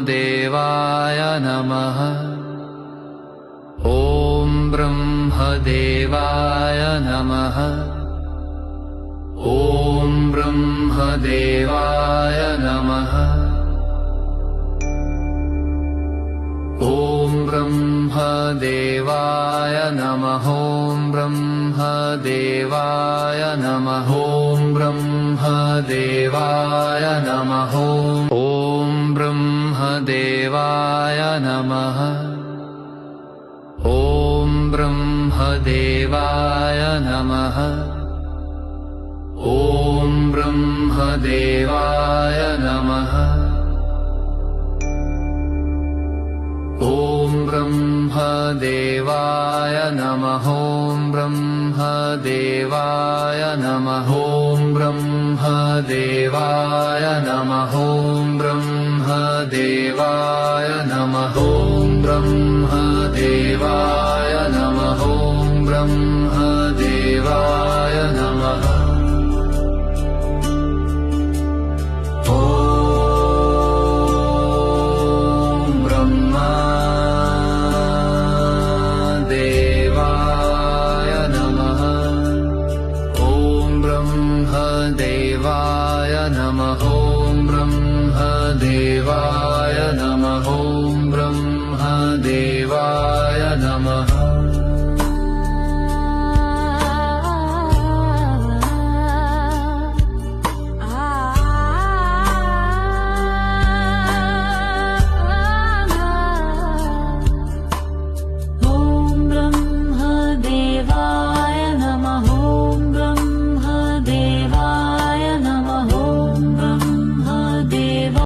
ब्रह्मदेवाय नमः। ॐ ब्रह्मदेवाय नमः। ॐ ब्रह्मदेवाय नमः। ॐ ब्रह्मदेवाय नमः। ॐ ब्रह्मदेवाय नमः। ॐ ब्रह्मदेवाय नमः। ॐ ब्रह्मदेवाय नमः। ॐ ब्रह्मदेवाय नमः। ॐ ब्रह्मदेवाय नमः। ॐ ब्रह्मदेवाय नमः। ॐ ब्रह्मदेवाय नमः। ॐ ब्रह्मदेवाय नमः। ॐ ब्रह्मदेवाय नमः। ॐ ब्रह्मदेवाय नमः। ॐ